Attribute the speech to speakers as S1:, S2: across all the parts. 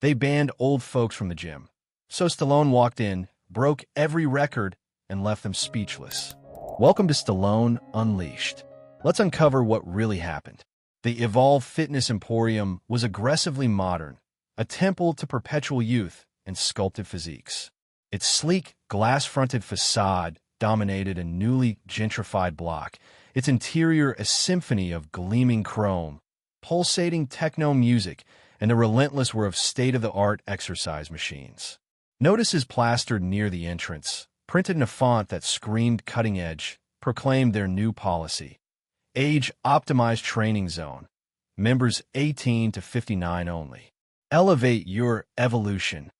S1: They banned old folks from the gym. So Stallone walked in, broke every record, and left them speechless. Welcome to Stallone Unleashed. Let's uncover what really happened. The Evolve Fitness Emporium was aggressively modern, a temple to perpetual youth and sculpted physiques. Its sleek, glass-fronted facade dominated a newly gentrified block, its interior a symphony of gleaming chrome, pulsating techno music, and the relentless whir of state-of-the-art exercise machines. Notices plastered near the entrance, printed in a font that screamed cutting edge, proclaimed their new policy. Age-optimized training zone. Members 18 to 59 only. Elevate your evolution.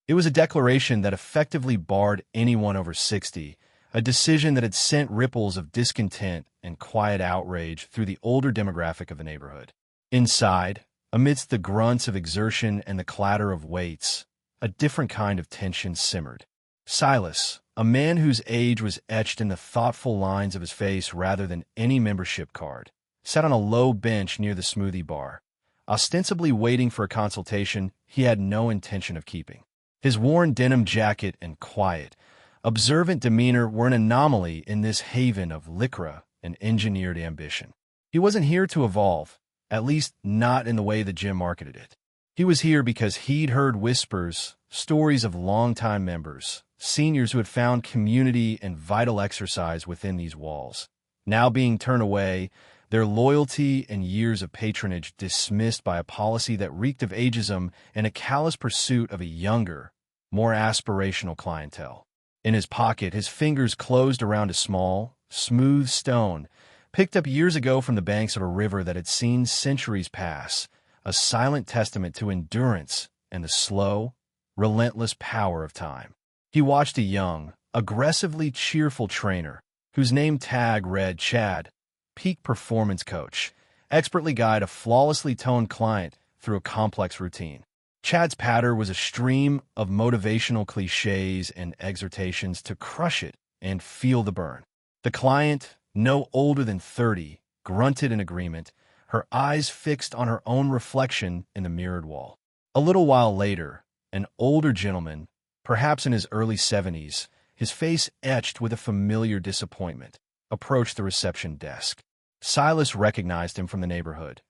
S1: It was a declaration that effectively barred anyone over 60, a decision that had sent ripples of discontent and quiet outrage through the older demographic of the neighborhood. Inside, amidst the grunts of exertion and the clatter of weights, a different kind of tension simmered. Silas, a man whose age was etched in the thoughtful lines of his face rather than any membership card, sat on a low bench near the smoothie bar, ostensibly waiting for a consultation he had no intention of keeping. His worn denim jacket and quiet, observant demeanor were an anomaly in this haven of lycra and engineered ambition. He wasn't here to evolve, at least not in the way the gym marketed it. He was here because he'd heard whispers, stories of longtime members, seniors who had found community and vital exercise within these walls, now being turned away, their loyalty and years of patronage dismissed by a policy that reeked of ageism and a callous pursuit of a younger, more aspirational clientele. In his pocket, his fingers closed around a small, smooth stone, picked up years ago from the banks of a river that had seen centuries pass, a silent testament to endurance and the slow, relentless power of time. He watched a young, aggressively cheerful trainer, whose name tag read Chad, peak performance coach, expertly guide a flawlessly toned client through a complex routine. Chad's patter was a stream of motivational cliches and exhortations to crush it and feel the burn. The client, no older than 30, grunted in agreement, her eyes fixed on her own reflection in the mirrored wall. A little while later, an older gentleman, perhaps in his early 70s, his face etched with a familiar disappointment, approached the reception desk. Silas recognized him from the neighborhood.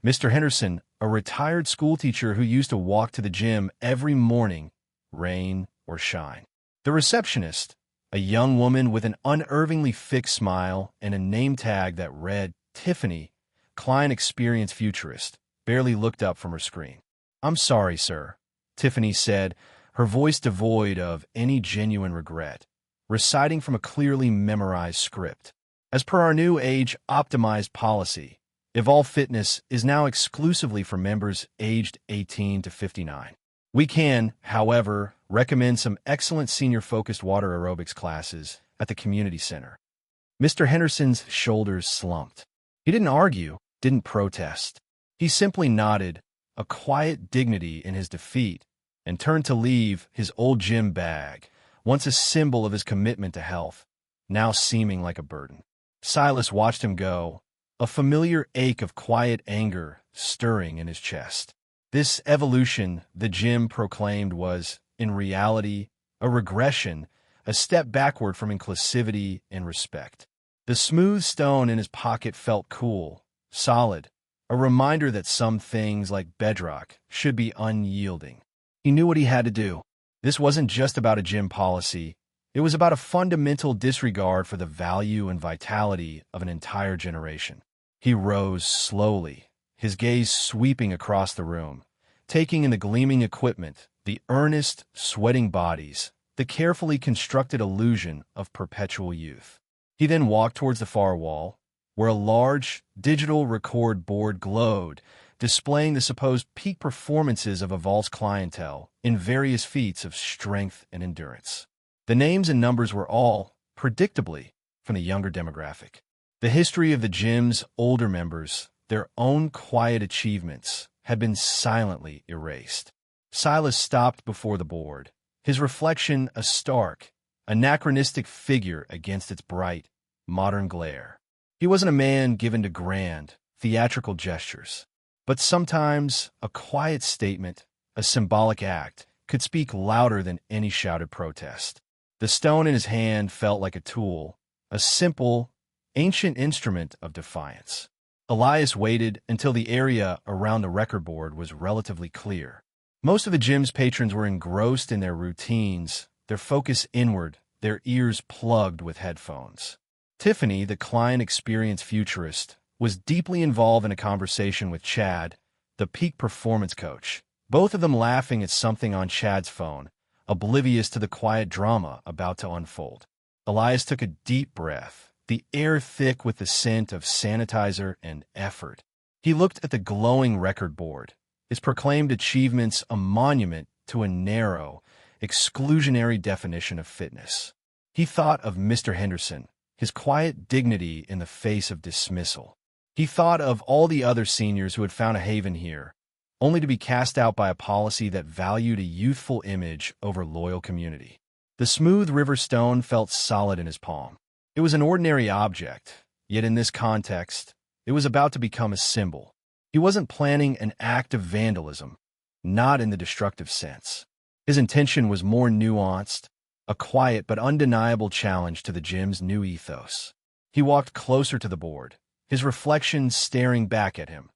S1: Mr. Henderson, a retired schoolteacher who used to walk to the gym every morning, rain or shine. The receptionist, a young woman with an unervingly fixed smile and a name tag that read Tiffany, client experience futurist, barely looked up from her screen. "I'm sorry, sir," Tiffany said, her voice devoid of any genuine regret, reciting from a clearly memorized script. "As per our new age-optimized policy, Evolve Fitness is now exclusively for members aged 18 to 59. We can, however, recommend some excellent senior-focused water aerobics classes at the community center." Mr. Henderson's shoulders slumped. He didn't argue, didn't protest. He simply nodded, a quiet dignity in his defeat, and turned to leave his old gym bag, once a symbol of his commitment to health, now seeming like a burden. Silas watched him go, a familiar ache of quiet anger stirring in his chest. This evolution, the gym proclaimed, was, in reality, a regression, a step backward from inclusivity and respect. The smooth stone in his pocket felt cool, solid, a reminder that some things, like bedrock, should be unyielding. He knew what he had to do. This wasn't just about a gym policy. It was about a fundamental disregard for the value and vitality of an entire generation. He rose slowly, his gaze sweeping across the room, taking in the gleaming equipment, the earnest, sweating bodies, the carefully constructed illusion of perpetual youth. He then walked towards the far wall, where a large, digital record board glowed, displaying the supposed peak performances of Evolve's clientele in various feats of strength and endurance. The names and numbers were all, predictably, from the younger demographic. The history of the gym's older members, their own quiet achievements, had been silently erased. Silas stopped before the board, his reflection a stark, anachronistic figure against its bright, modern glare. He wasn't a man given to grand, theatrical gestures, but sometimes a quiet statement, a symbolic act, could speak louder than any shouted protest. The stone in his hand felt like a tool, a simple, ancient instrument of defiance. Elias waited until the area around the record board was relatively clear. Most of the gym's patrons were engrossed in their routines, their focus inward, their ears plugged with headphones. Tiffany, the client experience futurist, was deeply involved in a conversation with Chad, the peak performance coach, both of them laughing at something on Chad's phone, oblivious to the quiet drama about to unfold. Elias took a deep breath, the air thick with the scent of sanitizer and effort. He looked at the glowing record board, his proclaimed achievements a monument to a narrow, exclusionary definition of fitness. He thought of Mr. Henderson, his quiet dignity in the face of dismissal. He thought of all the other seniors who had found a haven here, only to be cast out by a policy that valued a youthful image over loyal community. The smooth river stone felt solid in his palm. It was an ordinary object, yet in this context, it was about to become a symbol. He wasn't planning an act of vandalism, not in the destructive sense. His intention was more nuanced, a quiet but undeniable challenge to the gym's new ethos. He walked closer to the board, his reflection staring back at him.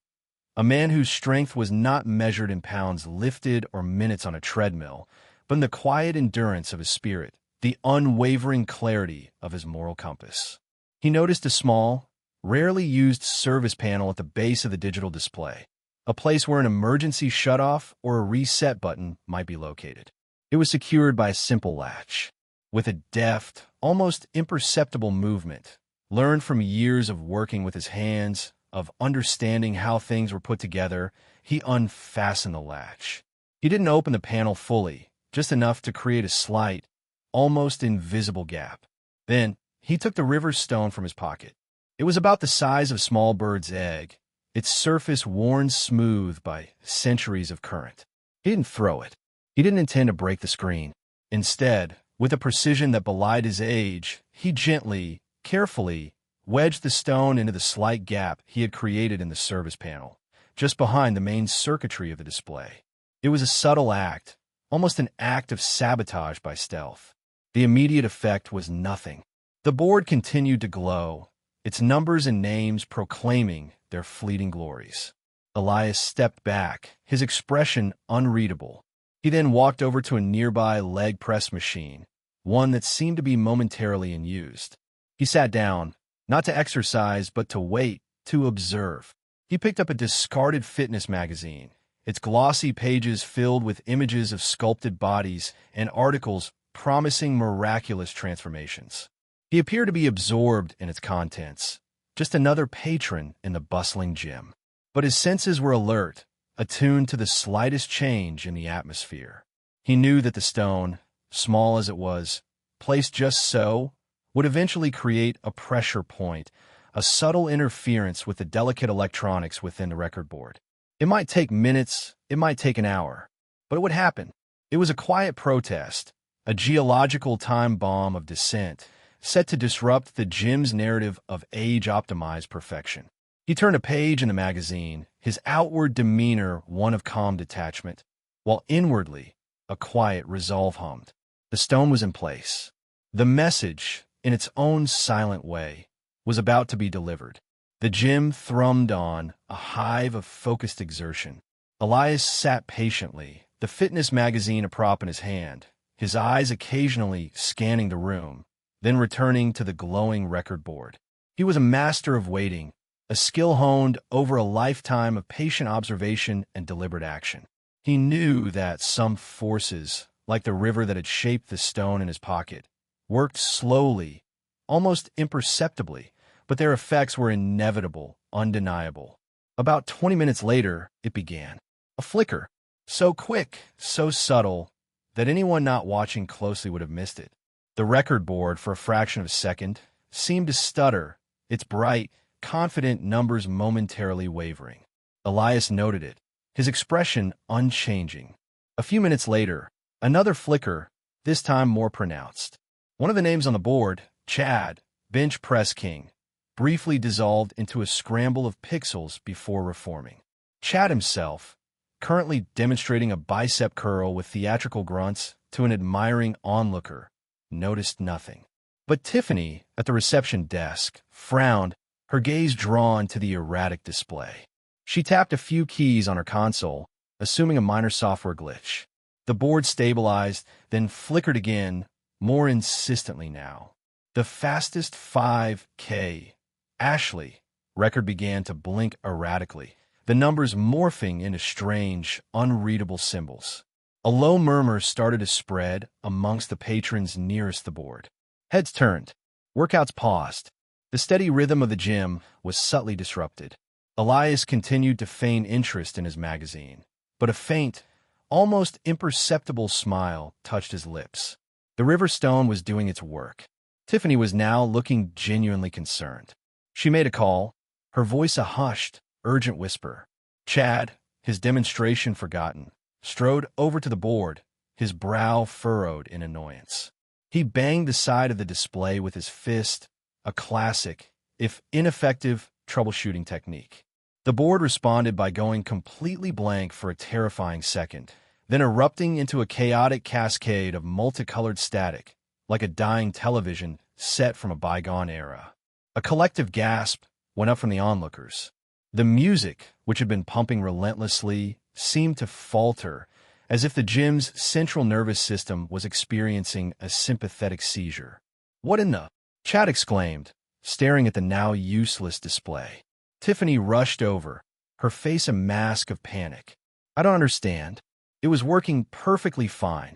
S1: A man whose strength was not measured in pounds lifted or minutes on a treadmill, but in the quiet endurance of his spirit, the unwavering clarity of his moral compass. He noticed a small, rarely used service panel at the base of the digital display, a place where an emergency shutoff or a reset button might be located. It was secured by a simple latch. With a deft, almost imperceptible movement, learned from years of working with his hands, of understanding how things were put together, he unfastened the latch. He didn't open the panel fully, just enough to create a slight, almost invisible gap. Then, he took the river stone from his pocket. It was about the size of a small bird's egg, its surface worn smooth by centuries of current. He didn't throw it. He didn't intend to break the screen. Instead, with a precision that belied his age, he gently, carefully, wedged the stone into the slight gap he had created in the service panel, just behind the main circuitry of the display. It was a subtle act, almost an act of sabotage by stealth. The immediate effect was nothing. The board continued to glow, its numbers and names proclaiming their fleeting glories. Elias stepped back, his expression unreadable. He then walked over to a nearby leg press machine, one that seemed to be momentarily unused. He sat down, not to exercise, but to wait, to observe. He picked up a discarded fitness magazine, its glossy pages filled with images of sculpted bodies and articles promising miraculous transformations. He appeared to be absorbed in its contents, just another patron in the bustling gym. But his senses were alert, attuned to the slightest change in the atmosphere. He knew that the stone, small as it was, placed just so, would eventually create a pressure point, a subtle interference with the delicate electronics within the record board. It might take minutes, it might take an hour, but it would happen. It was a quiet protest, a geological time bomb of dissent, set to disrupt the gym's narrative of age-optimized perfection. He turned a page in the magazine, his outward demeanor one of calm detachment, while inwardly a quiet resolve hummed. The stone was in place. The message, in its own silent way, was about to be delivered. The gym thrummed on, a hive of focused exertion. Elias sat patiently, the fitness magazine a prop in his hand, his eyes occasionally scanning the room, then returning to the glowing record board. He was a master of waiting, a skill honed over a lifetime of patient observation and deliberate action. He knew that some forces, like the river that had shaped the stone in his pocket, worked slowly, almost imperceptibly, but their effects were inevitable, undeniable. About 20 minutes later, it began. A flicker, so quick, so subtle, that anyone not watching closely would have missed it. The record board, for a fraction of a second, seemed to stutter, its bright, confident numbers momentarily wavering. Elias noted it, his expression unchanging. A few minutes later, another flicker, this time more pronounced. One of the names on the board, Chad, bench press king, briefly dissolved into a scramble of pixels before reforming. Chad himself, currently demonstrating a bicep curl with theatrical grunts to an admiring onlooker, noticed nothing. But Tiffany, at the reception desk, frowned, her gaze drawn to the erratic display. She tapped a few keys on her console, assuming a minor software glitch. The board stabilized, then flickered again, more insistently now. The fastest 5K. Ashley. Record began to blink erratically, the numbers morphing into strange, unreadable symbols. A low murmur started to spread amongst the patrons nearest the board. Heads turned. Workouts paused. The steady rhythm of the gym was subtly disrupted. Elias continued to feign interest in his magazine, but a faint, almost imperceptible smile touched his lips. The River Stone was doing its work. Tiffany was now looking genuinely concerned. She made a call, her voice a hushed, urgent whisper. Chad, his demonstration forgotten, strode over to the board, his brow furrowed in annoyance. He banged the side of the display with his fist, a classic, if ineffective, troubleshooting technique. The board responded by going completely blank for a terrifying second, then erupting into a chaotic cascade of multicolored static, like a dying television set from a bygone era. A collective gasp went up from the onlookers. The music, which had been pumping relentlessly, seemed to falter, as if the gym's central nervous system was experiencing a sympathetic seizure. "What in the—" Chad exclaimed, staring at the now useless display. Tiffany rushed over, her face a mask of panic. "I don't understand. It was working perfectly fine."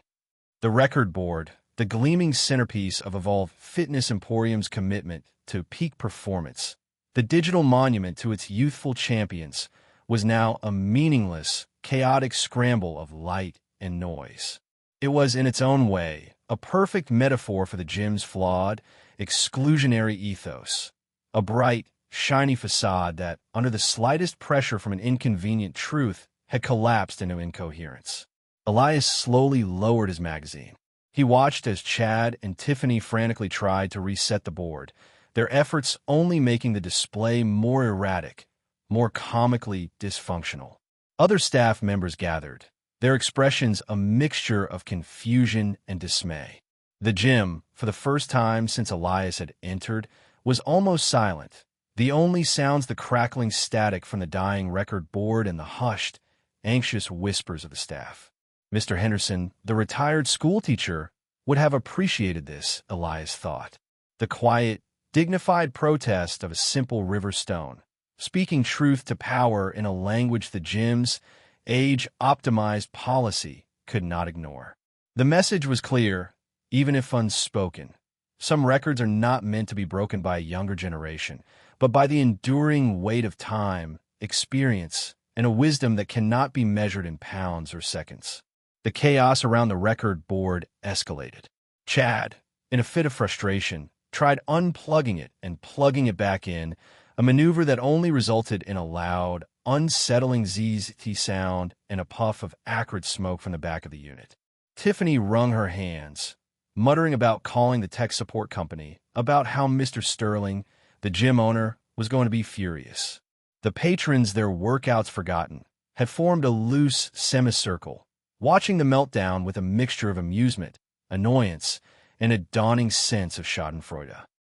S1: The record board, the gleaming centerpiece of Evolve Fitness Emporium's commitment to peak performance, the digital monument to its youthful champions, was now a meaningless, chaotic scramble of light and noise. It was, in its own way, a perfect metaphor for the gym's flawed, exclusionary ethos, a bright, shiny facade that, under the slightest pressure from an inconvenient truth, had collapsed into incoherence. Elias slowly lowered his magazine. He watched as Chad and Tiffany frantically tried to reset the board, their efforts only making the display more erratic, more comically dysfunctional. Other staff members gathered, their expressions a mixture of confusion and dismay. The gym, for the first time since Elias had entered, was almost silent, the only sounds the crackling static from the dying record board and the hushed, anxious whispers of the staff. Mr. Henderson, the retired schoolteacher, would have appreciated this, Elias thought. The quiet, dignified protest of a simple River Stone, speaking truth to power in a language the gym's age-optimized policy could not ignore. The message was clear, even if unspoken. Some records are not meant to be broken by a younger generation, but by the enduring weight of time, experience, and a wisdom that cannot be measured in pounds or seconds. The chaos around the record board escalated. Chad, in a fit of frustration, tried unplugging it and plugging it back in, a maneuver that only resulted in a loud, unsettling ZZT sound and a puff of acrid smoke from the back of the unit. Tiffany wrung her hands, muttering about calling the tech support company, about how Mr. Sterling, the gym owner, was going to be furious. The patrons, their workouts forgotten, had formed a loose semicircle, watching the meltdown with a mixture of amusement, annoyance, and a dawning sense of schadenfreude.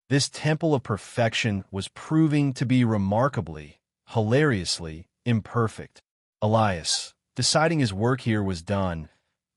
S1: This temple of perfection was proving to be remarkably, hilariously imperfect. Elias, deciding his work here was done,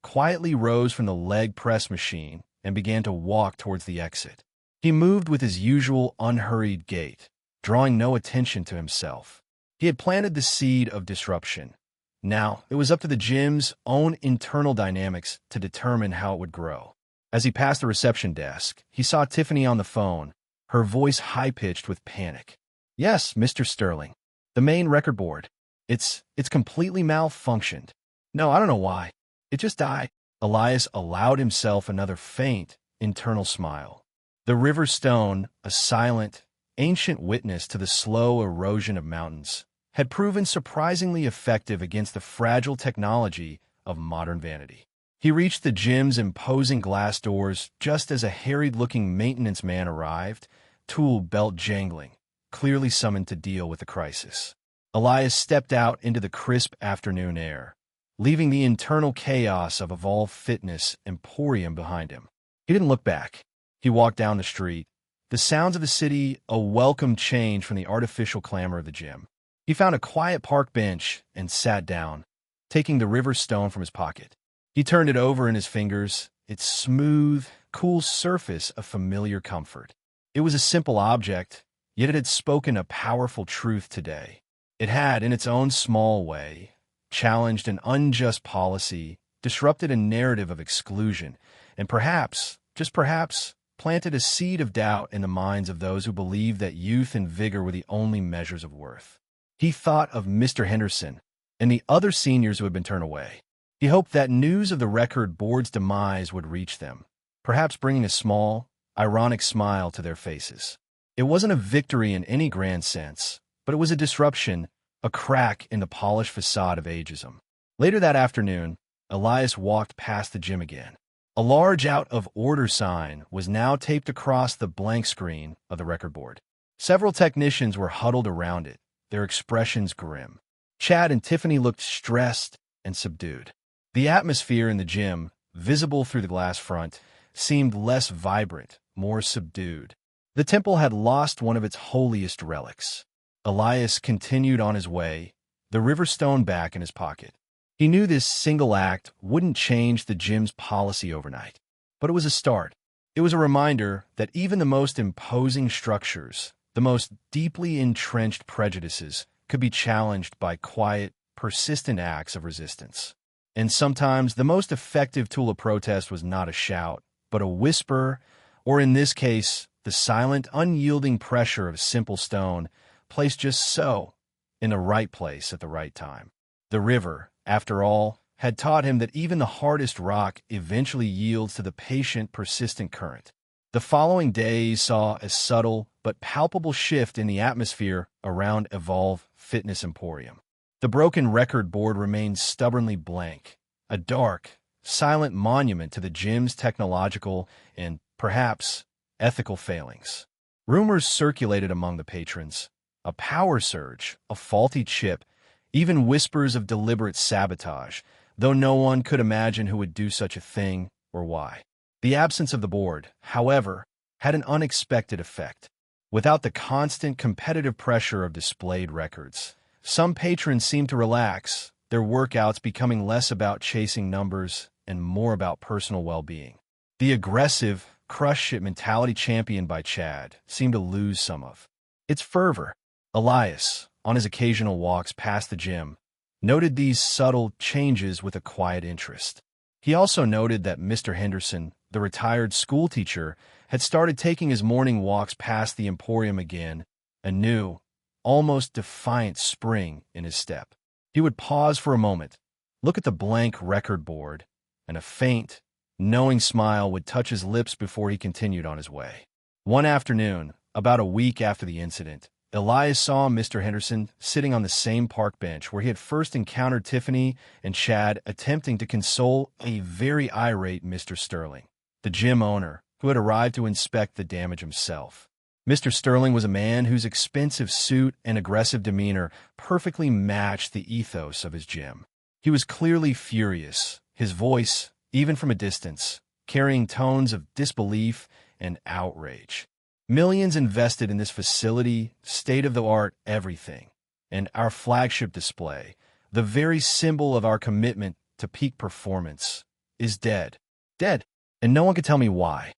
S1: quietly rose from the leg press machine and began to walk towards the exit. He moved with his usual unhurried gait, drawing no attention to himself. He had planted the seed of disruption. Now, it was up to the gym's own internal dynamics to determine how it would grow. As he passed the reception desk, he saw Tiffany on the phone, her voice high-pitched with panic. "Yes, Mr. Sterling. The main record board. It's completely malfunctioned. No, I don't know why. It just died." Elias allowed himself another faint, internal smile. The River Stone, a silent, ancient witness to the slow erosion of mountains, had proven surprisingly effective against the fragile technology of modern vanity. He reached the gym's imposing glass doors just as a harried-looking maintenance man arrived, tool belt jangling, clearly summoned to deal with the crisis. Elias stepped out into the crisp afternoon air, leaving the internal chaos of Evolve Fitness Emporium behind him. He didn't look back. He walked down the street, the sounds of the city a welcome change from the artificial clamor of the gym. He found a quiet park bench and sat down, taking the river stone from his pocket. He turned it over in his fingers, its smooth, cool surface a familiar comfort. It was a simple object, yet it had spoken a powerful truth today. It had, in its own small way, challenged an unjust policy, disrupted a narrative of exclusion, and perhaps, just perhaps, planted a seed of doubt in the minds of those who believed that youth and vigor were the only measures of worth. He thought of Mr. Henderson and the other seniors who had been turned away. He hoped that news of the record board's demise would reach them, perhaps bringing a small, ironic smile to their faces. It wasn't a victory in any grand sense, but it was a disruption, a crack in the polished facade of ageism. Later that afternoon, Elias walked past the gym again. A large out-of-order sign was now taped across the blank screen of the record board. Several technicians were huddled around it, their expressions grim. Chad and Tiffany looked stressed and subdued. The atmosphere in the gym, visible through the glass front, seemed less vibrant, more subdued. The temple had lost one of its holiest relics. Elias continued on his way, the river stone back in his pocket. He knew this single act wouldn't change the gym's policy overnight, but it was a start. It was a reminder that even the most imposing structures, the most deeply entrenched prejudices, could be challenged by quiet, persistent acts of resistance. And sometimes the most effective tool of protest was not a shout, but a whisper, or in this case, the silent, unyielding pressure of a simple stone, placed just so, in the right place at the right time. The river, after all, had taught him that even the hardest rock eventually yields to the patient, persistent current. The following days saw a subtle but palpable shift in the atmosphere around Evolve Fitness Emporium. The broken record board remained stubbornly blank, a dark, silent monument to the gym's technological and, perhaps, ethical failings. Rumors circulated among the patrons, a power surge, a faulty chip, even whispers of deliberate sabotage, though no one could imagine who would do such a thing or why. The absence of the board, however, had an unexpected effect. Without the constant competitive pressure of displayed records, some patrons seemed to relax, their workouts becoming less about chasing numbers and more about personal well-being. The aggressive, crush-it mentality championed by Chad seemed to lose some of its fervor. Elias, on his occasional walks past the gym, noted these subtle changes with a quiet interest. He also noted that Mr. Henderson, the retired schoolteacher, had started taking his morning walks past the Emporium again, a new, almost defiant spring in his step. He would pause for a moment, look at the blank record board, and a faint, knowing smile would touch his lips before he continued on his way. One afternoon, about a week after the incident, Elias saw Mr. Henderson sitting on the same park bench where he had first encountered Tiffany and Chad attempting to console a very irate Mr. Sterling, the gym owner, who had arrived to inspect the damage himself. Mr. Sterling was a man whose expensive suit and aggressive demeanor perfectly matched the ethos of his gym. He was clearly furious, his voice, even from a distance, carrying tones of disbelief and outrage. Millions invested in this facility, state-of-the-art everything, and our flagship display, the very symbol of our commitment to peak performance, is dead. Dead, and no one could tell me why.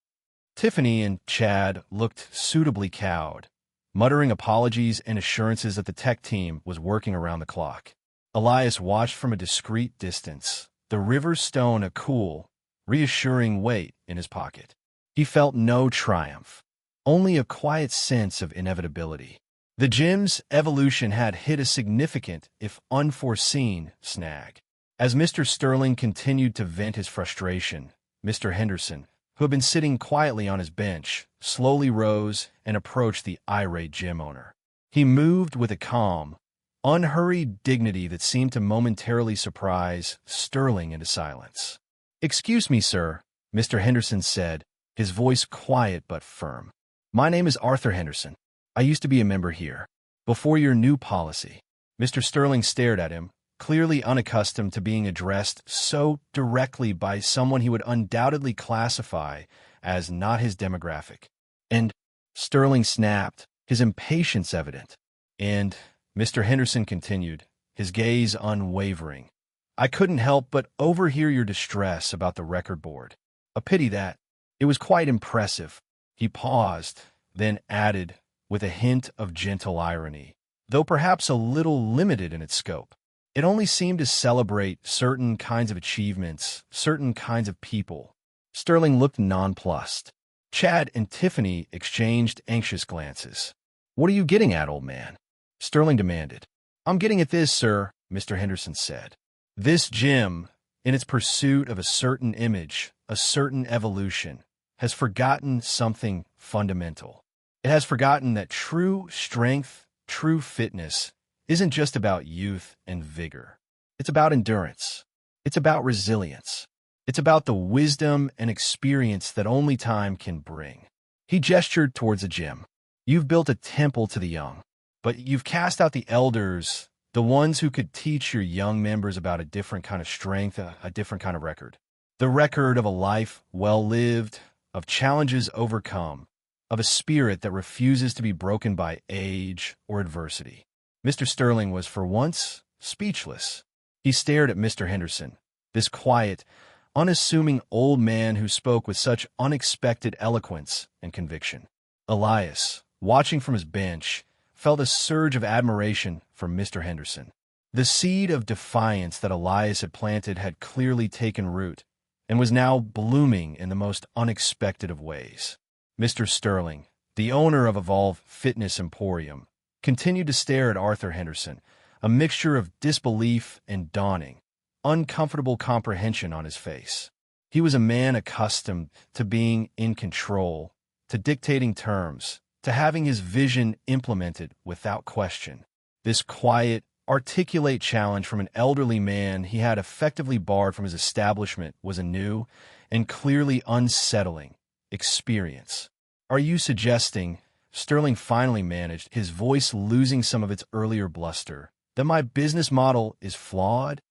S1: Tiffany and Chad looked suitably cowed, muttering apologies and assurances that the tech team was working around the clock. Elias watched from a discreet distance, the river stone a cool, reassuring weight in his pocket. He felt no triumph, only a quiet sense of inevitability. The gym's evolution had hit a significant, if unforeseen, snag. As Mr. Sterling continued to vent his frustration, Mr. Henderson, who had been sitting quietly on his bench, slowly rose and approached the irate gym owner. He moved with a calm, unhurried dignity that seemed to momentarily surprise Sterling into silence. "Excuse me, sir," Mr. Henderson said, his voice quiet but firm. "My name is Arthur Henderson. I used to be a member here. Before your new policy." Mr. Sterling stared at him, clearly unaccustomed to being addressed so directly by someone he would undoubtedly classify as not his demographic. And Sterling snapped, his impatience evident. And Mr. Henderson continued, his gaze unwavering. I couldn't help but overhear your distress about the record board. A pity that. It was quite impressive. He paused, then added, with a hint of gentle irony, though perhaps a little limited in its scope. It only seemed to celebrate certain kinds of achievements, certain kinds of people. Sterling looked nonplussed. Chad and Tiffany exchanged anxious glances. What are you getting at, old man? Sterling demanded. I'm getting at this, sir, Mr. Henderson said. This gym, in its pursuit of a certain image, a certain evolution, has forgotten something fundamental. It has forgotten that true strength, true fitness, isn't just about youth and vigor. It's about endurance. It's about resilience. It's about the wisdom and experience that only time can bring. He gestured towards the gym. You've built a temple to the young, but you've cast out the elders, the ones who could teach your young members about a different kind of strength, a different kind of record. The record of a life well lived, of challenges overcome, of a spirit that refuses to be broken by age or adversity. Mr. Sterling was for once speechless. He stared at Mr. Henderson, this quiet, unassuming old man who spoke with such unexpected eloquence and conviction. Elias, watching from his bench, felt a surge of admiration for Mr. Henderson. The seed of defiance that Elias had planted had clearly taken root and was now blooming in the most unexpected of ways. Mr. Sterling, the owner of Evolve Fitness Emporium, continued to stare at Arthur Henderson, a mixture of disbelief and dawning, uncomfortable comprehension on his face. He was a man accustomed to being in control, to dictating terms, to having his vision implemented without question. This quiet, articulate challenge from an elderly man he had effectively barred from his establishment was a new and clearly unsettling experience. Are you suggesting, Sterling finally managed, his voice losing some of its earlier bluster, that my business model is flawed?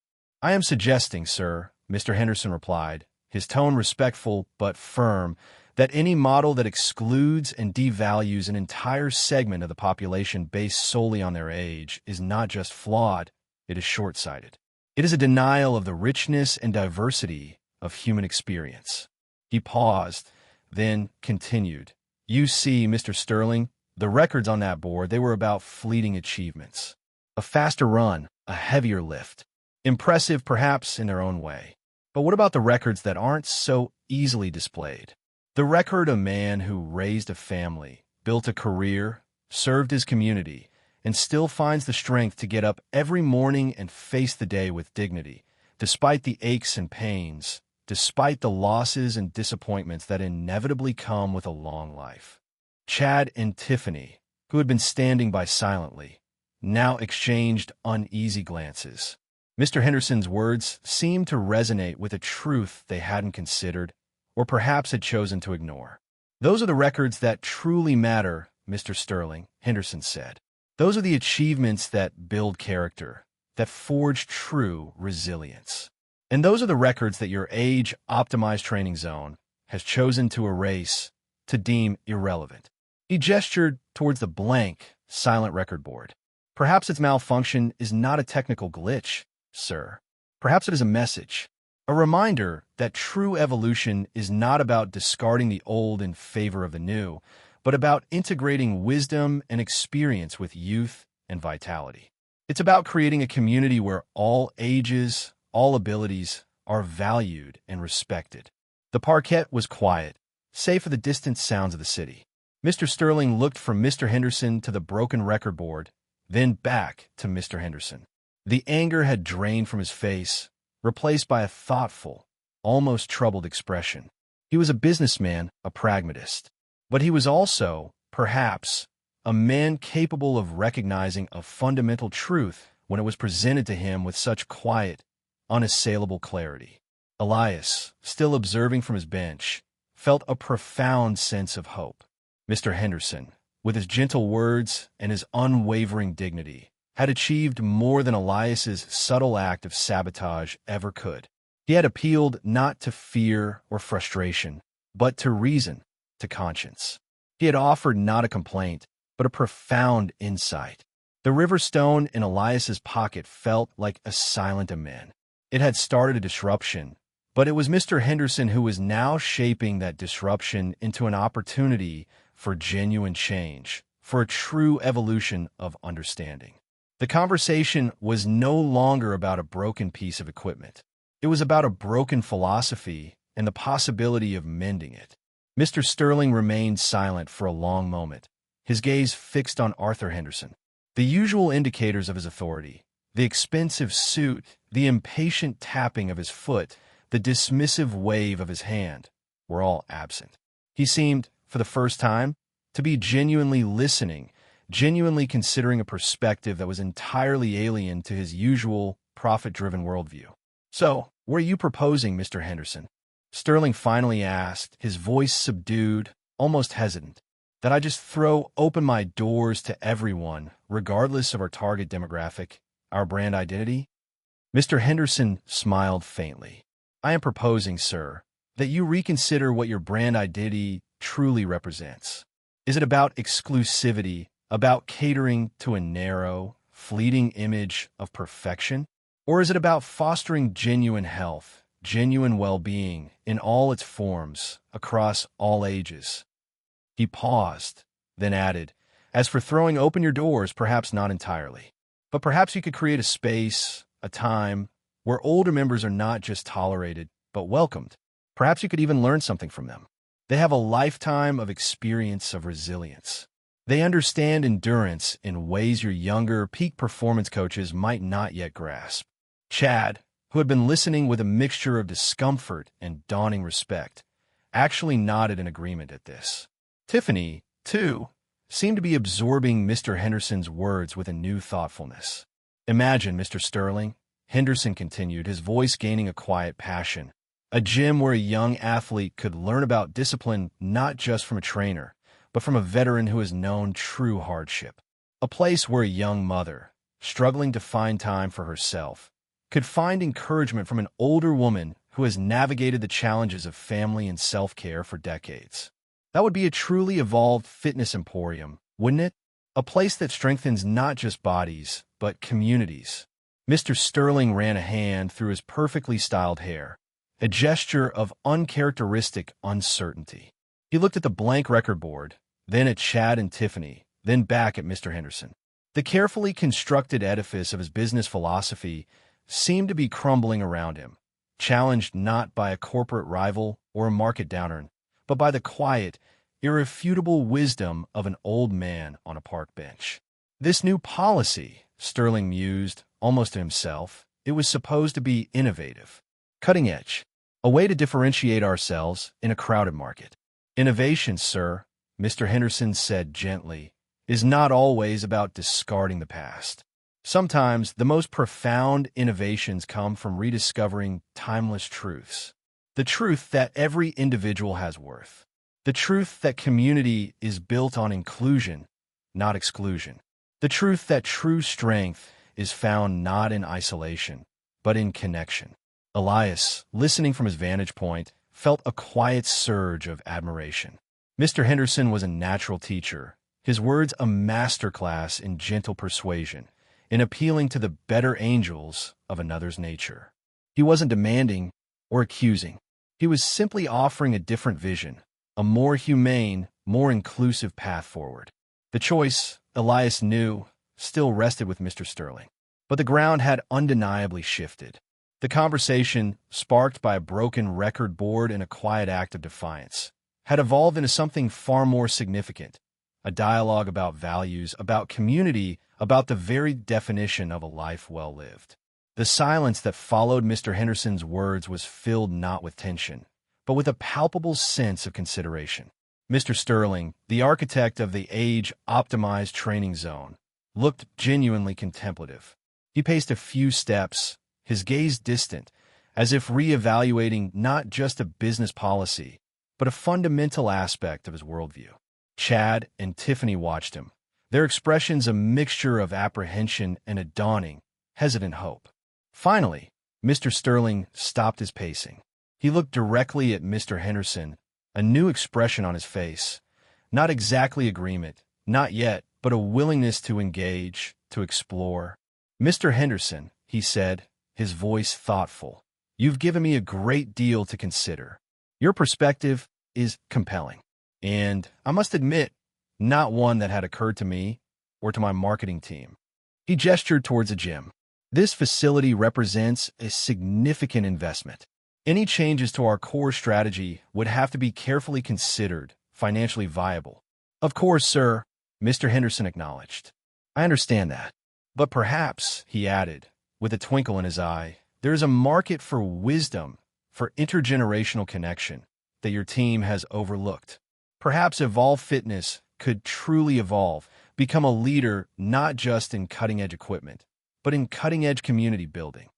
S1: I am suggesting, sir, Mr. Henderson replied, his tone respectful but firm, that any model that excludes and devalues an entire segment of the population based solely on their age is not just flawed, it is short-sighted. It is a denial of the richness and diversity of human experience. He paused, then continued. You see, Mr. Sterling, the records on that board, they were about fleeting achievements. A faster run, a heavier lift. Impressive, perhaps, in their own way. But what about the records that aren't so easily displayed? The record of a man who raised a family, built a career, served his community, and still finds the strength to get up every morning and face the day with dignity, despite the aches and pains, despite the losses and disappointments that inevitably come with a long life. Chad and Tiffany, who had been standing by silently, now exchanged uneasy glances. Mr. Henderson's words seemed to resonate with a truth they hadn't considered, or perhaps had chosen to ignore. Those are the records that truly matter, Mr. Sterling, Henderson said. Those are the achievements that build character, that forge true resilience. And those are the records that your age-optimized training zone has chosen to erase, to deem irrelevant. He gestured towards the blank, silent record board. Perhaps its malfunction is not a technical glitch, sir. Perhaps it is a message, a reminder that true evolution is not about discarding the old in favor of the new, but about integrating wisdom and experience with youth and vitality. It's about creating a community where all ages, all abilities are valued and respected. The parquet was quiet, save for the distant sounds of the city. Mr. Sterling looked from Mr. Henderson to the broken record board, then back to Mr. Henderson. The anger had drained from his face, replaced by a thoughtful, almost troubled expression. He was a businessman, a pragmatist. But he was also, perhaps, a man capable of recognizing a fundamental truth when it was presented to him with such quiet, unassailable clarity. Elias, still observing from his bench, felt a profound sense of hope. Mr. Henderson, with his gentle words and his unwavering dignity, had achieved more than Elias's subtle act of sabotage ever could. He had appealed not to fear or frustration, but to reason, to conscience. He had offered not a complaint, but a profound insight. The river stone in Elias's pocket felt like a silent amen. It had started a disruption, but it was Mr. Henderson who was now shaping that disruption into an opportunity for genuine change, for a true evolution of understanding. The conversation was no longer about a broken piece of equipment. It was about a broken philosophy and the possibility of mending it. Mr. Sterling remained silent for a long moment, his gaze fixed on Arthur Henderson. The usual indicators of his authority, the expensive suit, the impatient tapping of his foot, the dismissive wave of his hand, were all absent. He seemed, for the first time, to be genuinely listening, genuinely considering a perspective that was entirely alien to his usual profit-driven worldview. "So, what are you proposing, Mr. Henderson?" Sterling finally asked, his voice subdued, almost hesitant. "That I just throw open my doors to everyone, regardless of our target demographic, our brand identity?" Mr. Henderson smiled faintly. "I am proposing, sir, that you reconsider what your brand identity truly represents. Is it about exclusivity, about catering to a narrow, fleeting image of perfection? Or is it about fostering genuine health, genuine well-being in all its forms, across all ages?" He paused, then added, "As for throwing open your doors, perhaps not entirely. But perhaps you could create a space, a time, where older members are not just tolerated, but welcomed. Perhaps you could even learn something from them. They have a lifetime of experience of resilience. They understand endurance in ways your younger, peak performance coaches might not yet grasp." Chad, who had been listening with a mixture of discomfort and dawning respect, actually nodded in agreement at this. Tiffany, too, seemed to be absorbing Mr. Henderson's words with a new thoughtfulness. "Imagine, Mr. Sterling," Henderson continued, his voice gaining a quiet passion, "a gym where a young athlete could learn about discipline not just from a trainer, but from a veteran who has known true hardship. A place where a young mother, struggling to find time for herself, could find encouragement from an older woman who has navigated the challenges of family and self-care for decades. That would be a truly evolved fitness emporium, wouldn't it? A place that strengthens not just bodies, but communities." Mr. Sterling ran a hand through his perfectly styled hair, a gesture of uncharacteristic uncertainty. He looked at the blank record board, then at Chad and Tiffany, then back at Mr. Henderson. The carefully constructed edifice of his business philosophy seemed to be crumbling around him, challenged not by a corporate rival or a market downer, but by the quiet, irrefutable wisdom of an old man on a park bench. This new policy, Sterling mused, almost to himself, it was supposed to be innovative, cutting edge, a way to differentiate ourselves in a crowded market. "Innovation, sir," Mr. Henderson said gently, "is not always about discarding the past. Sometimes the most profound innovations come from rediscovering timeless truths. The truth that every individual has worth. The truth that community is built on inclusion, not exclusion. The truth that true strength is found not in isolation, but in connection." Elias, listening from his vantage point, felt a quiet surge of admiration. Mr. Henderson was a natural teacher, his words a masterclass in gentle persuasion, in appealing to the better angels of another's nature. He wasn't demanding or accusing. He was simply offering a different vision, a more humane, more inclusive path forward. The choice, Elias knew, still rested with Mr. Sterling. But the ground had undeniably shifted. The conversation, sparked by a broken record board and a quiet act of defiance, had evolved into something far more significant, a dialogue about values, about community, about the very definition of a life well lived. The silence that followed Mr. Henderson's words was filled not with tension, but with a palpable sense of consideration. Mr. Sterling, the architect of the age-optimized training zone, looked genuinely contemplative. He paced a few steps, his gaze distant, as if re-evaluating not just a business policy, but a fundamental aspect of his worldview. Chad and Tiffany watched him, their expressions a mixture of apprehension and a dawning, hesitant hope. Finally, Mr. Sterling stopped his pacing. He looked directly at Mr. Henderson, a new expression on his face. Not exactly agreement, not yet, but a willingness to engage, to explore. "Mr. Henderson," he said, his voice thoughtful, "you've given me a great deal to consider. Your perspective is compelling, and I must admit, not one that had occurred to me or to my marketing team." He gestured towards a gym. "This facility represents a significant investment. Any changes to our core strategy would have to be carefully considered, financially viable." "Of course, sir," Mr. Henderson acknowledged. "I understand that. But perhaps," he added, with a twinkle in his eye, "there is a market for wisdom, for intergenerational connection, that your team has overlooked. Perhaps Evolve Fitness could truly evolve, become a leader not just in cutting-edge equipment, but in cutting-edge community building."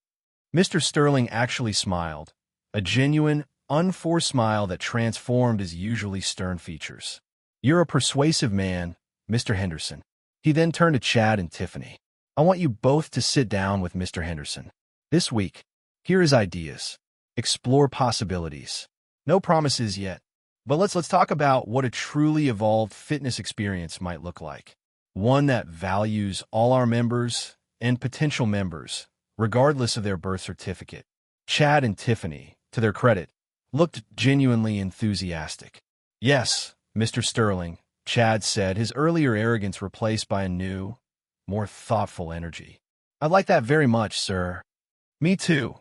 S1: Mr. Sterling actually smiled, a genuine, unforced smile that transformed his usually stern features. "You're a persuasive man, Mr. Henderson." He then turned to Chad and Tiffany. "I want you both to sit down with Mr. Henderson. This week, hear his ideas. Explore possibilities. No promises yet, but let's talk about what a truly evolved fitness experience might look like. One that values all our members and potential members, regardless of their birth certificate." Chad and Tiffany, to their credit, looked genuinely enthusiastic. "Yes, Mr. Sterling," Chad said, his earlier arrogance replaced by a new, more thoughtful energy. "I like that very much, sir." "Me too,"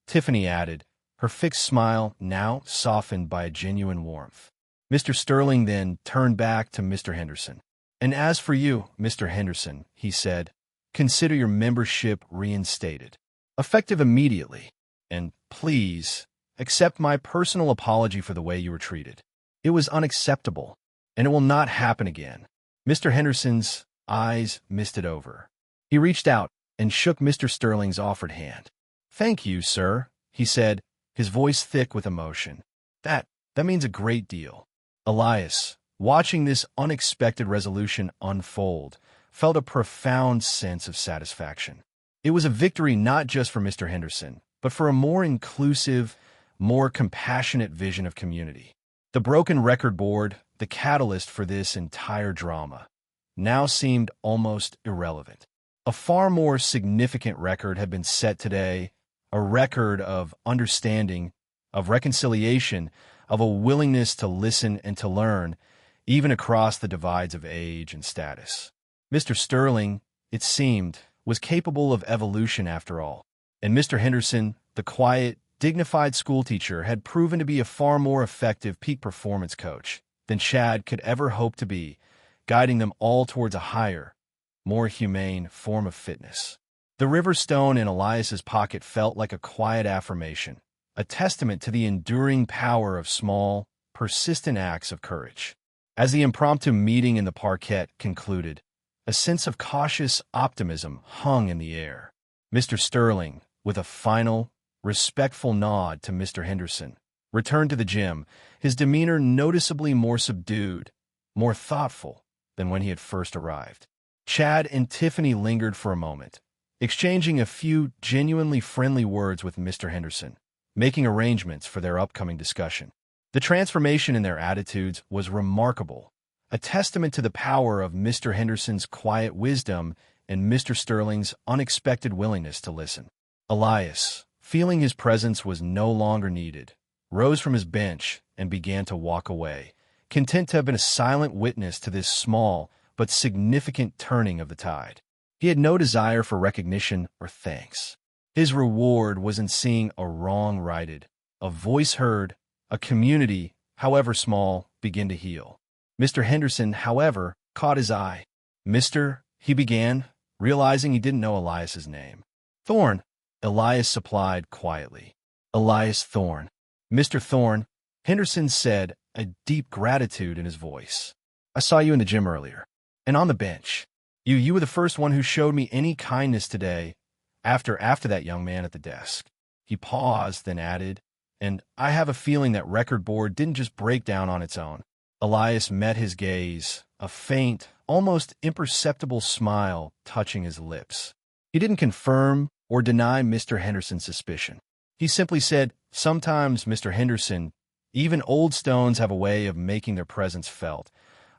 S1: Tiffany added, her fixed smile now softened by a genuine warmth. Mr. Sterling then turned back to Mr. Henderson. "And as for you, Mr. Henderson," he said, "consider your membership reinstated, effective immediately. And please, accept my personal apology for the way you were treated. It was unacceptable, and it will not happen again." Mr. Henderson's eyes misted over. He reached out and shook Mr. Sterling's offered hand. "Thank you, sir," he said, his voice thick with emotion. That means a great deal." Elias, watching this unexpected resolution unfold, felt a profound sense of satisfaction. It was a victory not just for Mr. Henderson, but for a more inclusive, more compassionate vision of community. The broken record board, the catalyst for this entire drama, now seemed almost irrelevant. A far more significant record had been set today, a record of understanding, of reconciliation, of a willingness to listen and to learn, even across the divides of age and status. Mr. Sterling, it seemed, was capable of evolution after all, and Mr. Henderson, the quiet, dignified schoolteacher, had proven to be a far more effective peak performance coach than Chad could ever hope to be, guiding them all towards a higher, more humane form of fitness. The river stone in Elias's pocket felt like a quiet affirmation, a testament to the enduring power of small, persistent acts of courage. As the impromptu meeting in the parquet concluded, a sense of cautious optimism hung in the air. Mr. Sterling, with a final, respectful nod to Mr. Henderson, returned to the gym, his demeanor noticeably more subdued, more thoughtful than when he had first arrived. Chad and Tiffany lingered for a moment, exchanging a few genuinely friendly words with Mr. Henderson, making arrangements for their upcoming discussion. The transformation in their attitudes was remarkable, a testament to the power of Mr. Henderson's quiet wisdom and Mr. Sterling's unexpected willingness to listen. Elias, feeling his presence was no longer needed, rose from his bench and began to walk away, content to have been a silent witness to this small but significant turning of the tide. He had no desire for recognition or thanks. His reward was in seeing a wrong righted, a voice heard, a community, however small, begin to heal. Mr. Henderson, however, caught his eye. "Mr. he began, realizing he didn't know Elias's name. "Thorne," Elias supplied quietly. "Elias Thorne." "Mr. Thorne," Henderson said, a deep gratitude in his voice. "I saw you in the gym earlier, and on the bench. You were the first one who showed me any kindness today, after that young man at the desk." He paused, then added, "And I have a feeling that record board didn't just break down on its own." Elias met his gaze, a faint, almost imperceptible smile touching his lips. He didn't confirm or deny Mr. Henderson's suspicion. He simply said, "Sometimes, Mr. Henderson, even old stones have a way of making their presence felt,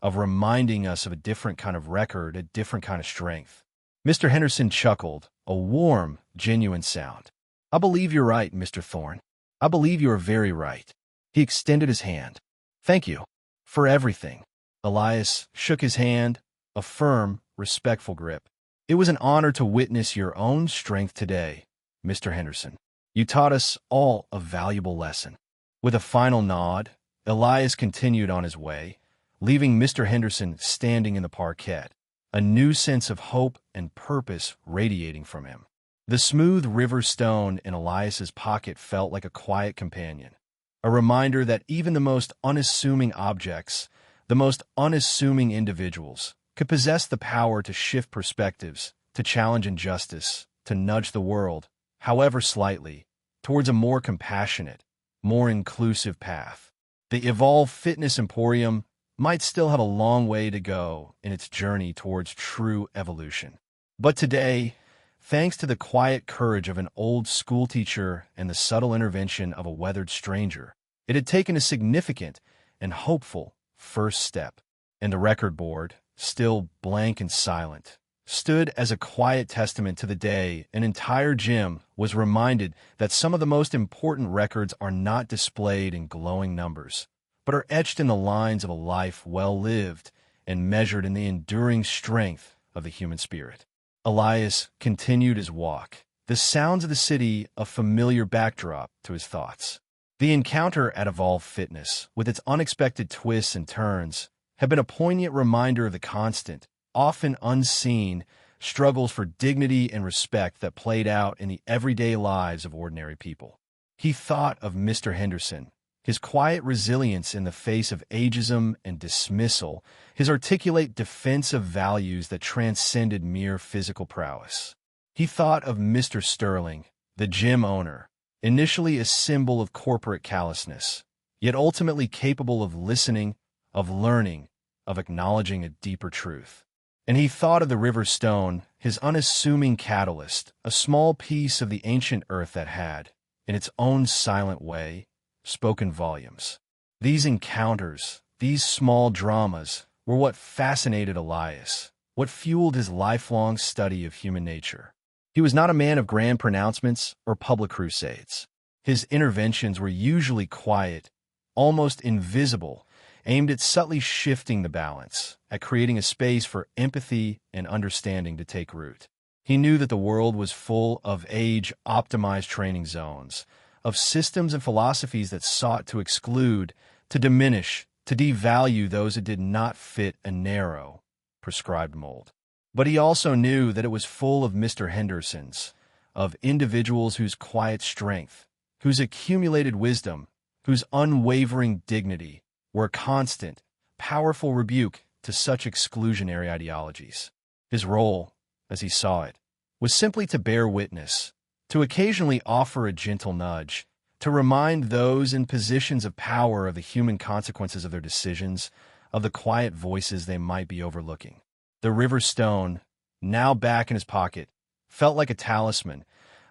S1: of reminding us of a different kind of record, a different kind of strength." Mr. Henderson chuckled, a warm, genuine sound. "I believe you're right, Mr. Thorne. I believe you are very right." He extended his hand. "Thank you for everything." Elias shook his hand, a firm, respectful grip. "It was an honor to witness your own strength today, Mr. Henderson. You taught us all a valuable lesson." With a final nod, Elias continued on his way, leaving Mr. Henderson standing in the parquet, a new sense of hope and purpose radiating from him. The smooth river stone in Elias's pocket felt like a quiet companion, a reminder that even the most unassuming objects, the most unassuming individuals, could possess the power to shift perspectives, to challenge injustice, to nudge the world, however slightly, towards a more compassionate, more inclusive path. The Evolve Fitness Emporium might still have a long way to go in its journey towards true evolution. But today, thanks to the quiet courage of an old schoolteacher and the subtle intervention of a weathered stranger, it had taken a significant and hopeful first step. And the record board, still blank and silent, stood as a quiet testament to the day an entire gym was reminded that some of the most important records are not displayed in glowing numbers, but are etched in the lines of a life well lived and measured in the enduring strength of the human spirit. Elias continued his walk, the sounds of the city a familiar backdrop to his thoughts. The encounter at Evolve Fitness, with its unexpected twists and turns, had been a poignant reminder of the constant, often unseen, struggles for dignity and respect that played out in the everyday lives of ordinary people. He thought of Mr. Henderson, his quiet resilience in the face of ageism and dismissal, his articulate defense of values that transcended mere physical prowess. He thought of Mr. Sterling, the gym owner, initially a symbol of corporate callousness, yet ultimately capable of listening, of learning, of acknowledging a deeper truth. And he thought of the river stone, his unassuming catalyst, a small piece of the ancient earth that had, in its own silent way, spoken volumes. These encounters, these small dramas, were what fascinated Elias, what fueled his lifelong study of human nature. He was not a man of grand pronouncements or public crusades. His interventions were usually quiet, almost invisible, aimed at subtly shifting the balance, at creating a space for empathy and understanding to take root. He knew that the world was full of age-optimized training zones, of systems and philosophies that sought to exclude, to diminish, to devalue those that did not fit a narrow, prescribed mold. But he also knew that it was full of Mr. Hendersons, of individuals whose quiet strength, whose accumulated wisdom, whose unwavering dignity were a constant, powerful rebuke to such exclusionary ideologies. His role, as he saw it, was simply to bear witness, to occasionally offer a gentle nudge, to remind those in positions of power of the human consequences of their decisions, of the quiet voices they might be overlooking. The river stone, now back in his pocket, felt like a talisman,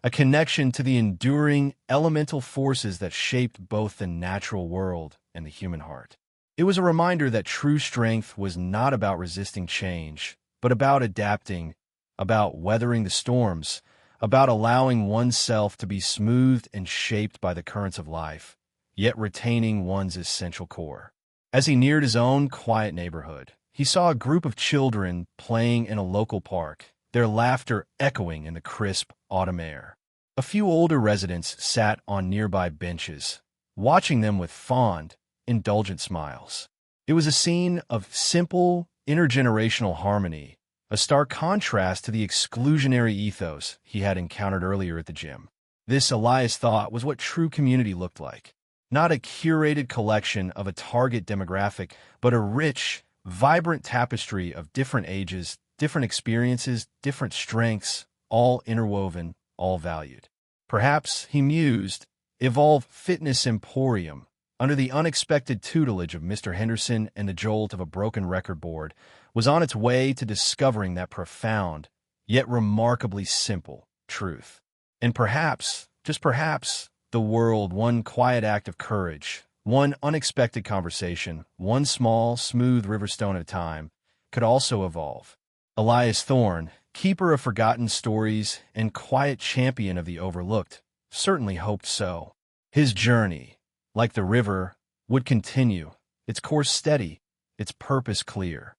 S1: a connection to the enduring elemental forces that shaped both the natural world and the human heart. It was a reminder that true strength was not about resisting change, but about adapting, about weathering the storms, about allowing oneself to be smoothed and shaped by the currents of life, yet retaining one's essential core. As he neared his own quiet neighborhood, he saw a group of children playing in a local park, their laughter echoing in the crisp autumn air. A few older residents sat on nearby benches, watching them with fond, indulgent smiles. It was a scene of simple, intergenerational harmony, a stark contrast to the exclusionary ethos he had encountered earlier at the gym. This, Elias thought, was what true community looked like. Not a curated collection of a target demographic, but a rich, vibrant tapestry of different ages, different experiences, different strengths, all interwoven, all valued. Perhaps, he mused, Evolve Fitness Emporium under the unexpected tutelage of Mr. Henderson and the jolt of a broken record board, was on its way to discovering that profound, yet remarkably simple, truth. And perhaps, just perhaps, the world, one quiet act of courage, one unexpected conversation, one small, smooth riverstone at a time, could also evolve. Elias Thorne, keeper of forgotten stories and quiet champion of the overlooked, certainly hoped so. His journey, like the river, would continue, its course steady, its purpose clear.